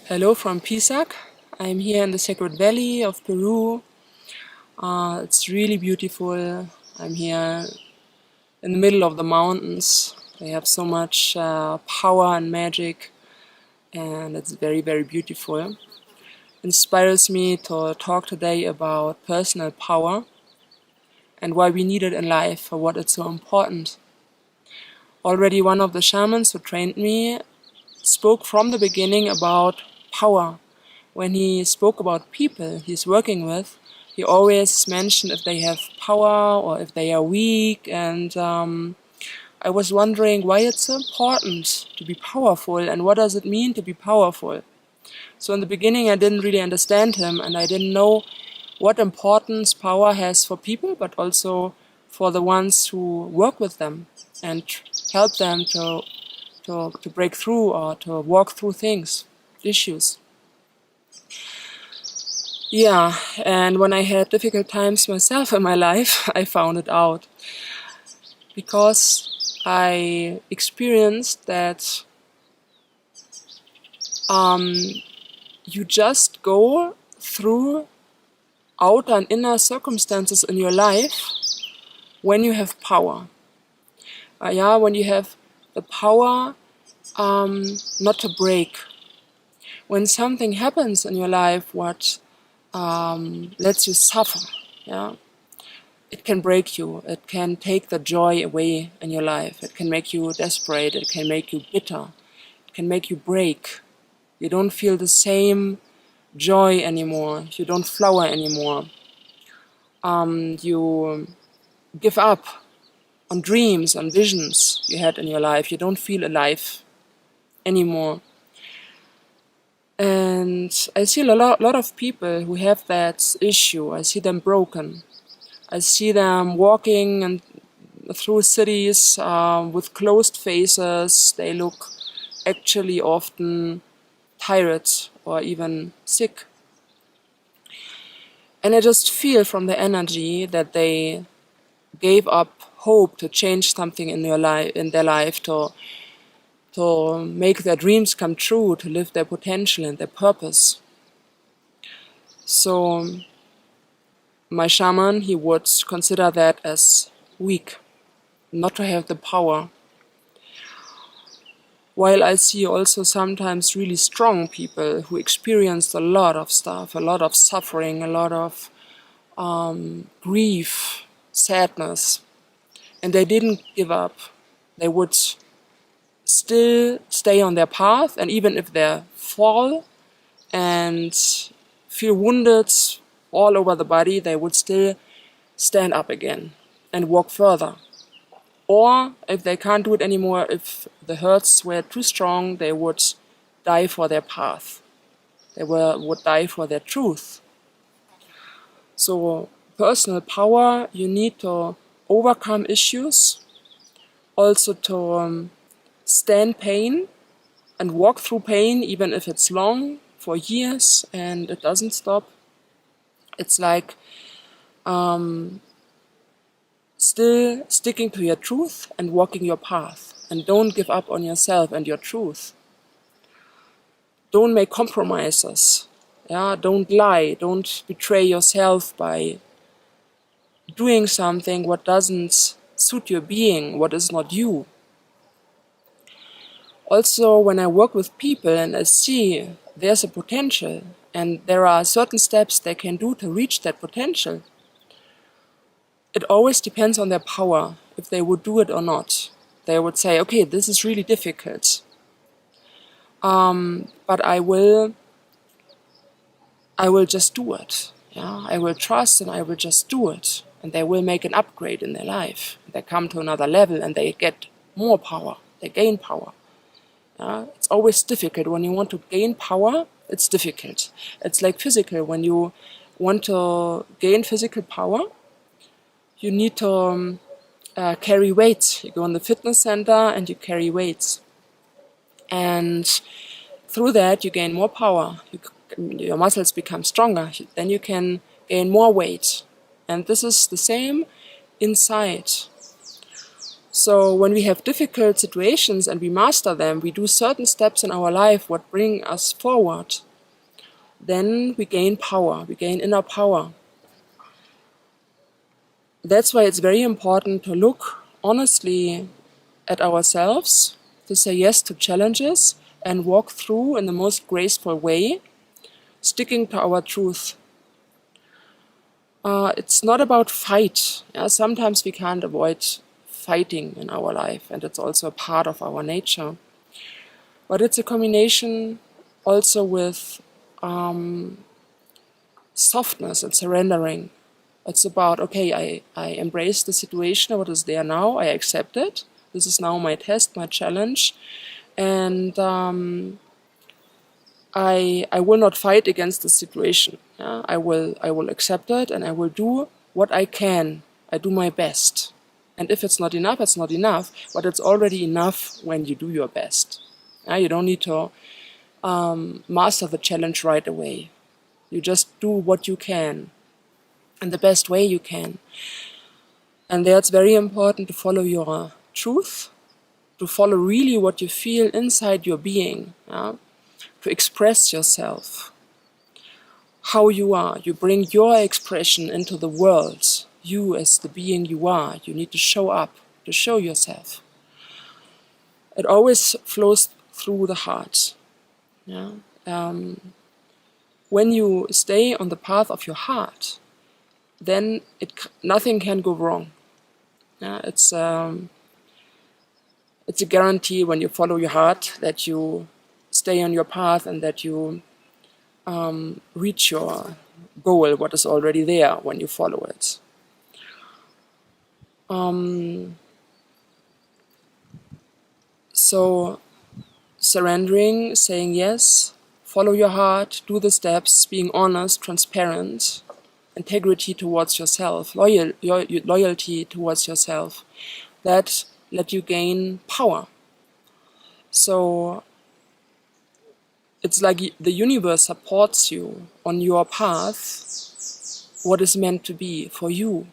Hello from Pisac. I'm here in the Sacred Valley of Peru. It's really beautiful. I'm here in the middle of the mountains. They have so much power and magic, and it's very, very beautiful. Inspires me to talk today about personal power and why we need it in life, for what it's so important. Already one of the shamans who trained me spoke from the beginning about power. When he spoke about people he's working with, he always mentioned if they have power or if they are weak, and I was wondering why it's so important to be powerful and what does it mean to be powerful. So in the beginning I didn't really understand him, and I didn't know what importance power has for people, but also for the ones who work with them and help them to break through or to walk through things, issues. Yeah, and when I had difficult times myself in my life, I found it out. Because I experienced that you just go through outer and inner circumstances in your life when you have power. When you have the power not to break. When something happens in your life what lets you suffer, it can break you. It can take the joy away in your life. It can make you desperate. It can make you bitter. It can make you break. You don't feel the same joy anymore. You don't flower anymore. You give up on dreams, on visions you had in your life. You don't feel alive anymore. And I see a lot of people who have that issue. I see them broken. I see them walking and through cities with closed faces. They look actually often tired or even sick. And I just feel from the energy that they gave up hope to change something in their life, to make their dreams come true, to live their potential and their purpose. So my shaman, he would consider that as weak, not to have the power. While I see also sometimes really strong people who experienced a lot of stuff, a lot of suffering, a lot of grief, sadness, and they didn't give up. They would still stay on their path, and even if they fall and feel wounded all over the body, they would still stand up again and walk further. Or if they can't do it anymore, if the hurts were too strong, they would die for their path. They would die for their truth. So personal power, you need to overcome issues, also to stand pain and walk through pain, even if it's long, for years, and it doesn't stop. It's like still sticking to your truth and walking your path. And don't give up on yourself and your truth. Don't make compromises. Don't lie. Don't betray yourself by doing something what doesn't suit your being, what is not you. Also, when I work with people and I see there's a potential and there are certain steps they can do to reach that potential, it always depends on their power, if they would do it or not. They would say, okay, this is really difficult, but I will just do it. I will trust and I will just do it. And they will make an upgrade in their life. They come to another level and they get more power. They gain power. It's always difficult. When you want to gain power, it's difficult. It's like physical. When you want to gain physical power, you need to carry weights. You go in the fitness center and you carry weights. And through that you gain more power. Your muscles become stronger. Then you can gain more weight. And this is the same inside. So when we have difficult situations and we master them, we do certain steps in our life what bring us forward, then we gain power, we gain inner power. That's why it's very important to look honestly at ourselves, to say yes to challenges and walk through in the most graceful way, sticking to our truth. It's not about fight. Yeah? Sometimes we can't avoid fighting in our life, and it's also a part of our nature. But it's a combination also with softness and surrendering. It's about, okay, I embrace the situation, what is there now, I accept it. This is now my test, my challenge. And I will not fight against the situation. Yeah? I will accept it, and I will do what I can. I do my best. And if it's not enough, it's not enough. But it's already enough when you do your best. Yeah? You don't need to master the challenge right away. You just do what you can in the best way you can. And there it's very important to follow your truth, to follow really what you feel inside your being, yeah? To express yourself, how you are. You bring your expression into the world. You as the being you are, you need to show up, to show yourself. It always flows through the heart. Yeah? When you stay on the path of your heart, then nothing can go wrong. Yeah? It's a guarantee when you follow your heart that you stay on your path and that you reach your goal, what is already there when you follow it. So surrendering, saying yes, follow your heart, do the steps, being honest, transparent, integrity towards yourself, loyalty towards yourself, that let you gain power. So it's like the universe supports you on your path, what is meant to be for you.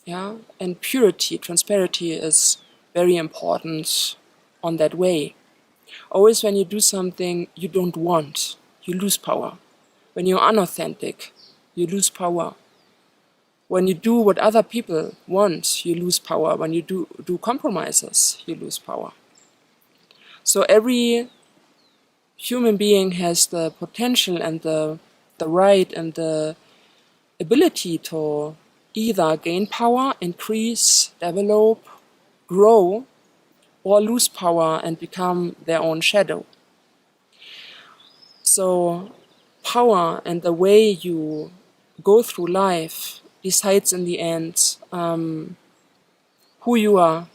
Yeah? And purity, transparency is very important on that way. Always when you do something you don't want, you lose power. When you're unauthentic, you lose power. When you do what other people want, you lose power. When you do compromises, you lose power. So every human being has the potential and the right and the ability to either gain power, increase, develop, grow, or lose power and become their own shadow. So power and the way you go through life decides in the end who you are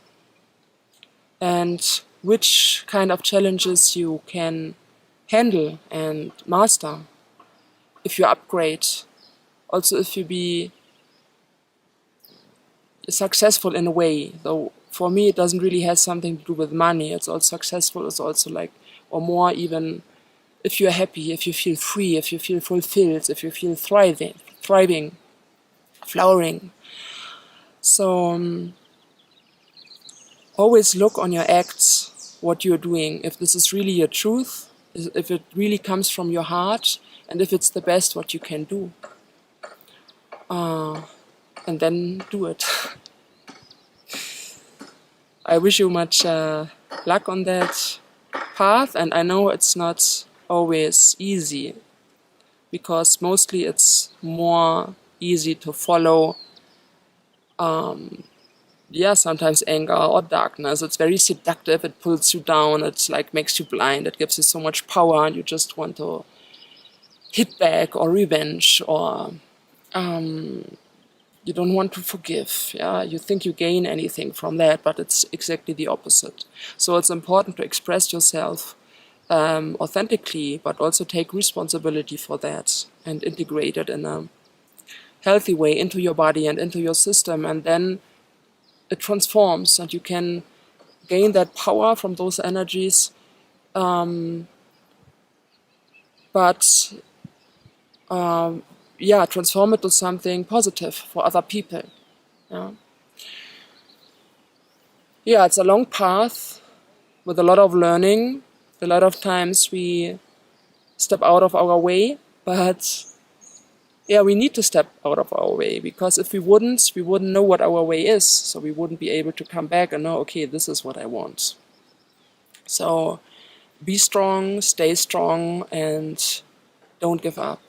and which kind of challenges you can handle and master. If you upgrade, also if you be successful in a way, though for me it doesn't really have something to do with money. It's also successful, it's also like, or more even, if you're happy, if you feel free, if you feel fulfilled, if you feel thriving, flowering. So always look on your acts, what you're doing, if this is really your truth, if it really comes from your heart, and if it's the best what you can do. And then do it. I wish you much luck on that path, and I know it's not always easy, because mostly it's more easy to follow sometimes anger or darkness. It's very seductive, it pulls you down, it's like makes you blind, it gives you so much power and you just want to hit back or revenge, or you don't want to forgive. Yeah? You think you gain anything from that, but it's exactly the opposite. So it's important to express yourself authentically, but also take responsibility for that and integrate it in a healthy way into your body and into your system, and then it transforms and you can gain that power from those energies, transform it to something positive for other people. Yeah. Yeah, it's a long path with a lot of learning. A lot of times we step out of our way, but yeah, we need to step out of our way, because if we wouldn't know what our way is, so we wouldn't be able to come back and know, okay, this is what I want. So be strong, stay strong, and don't give up.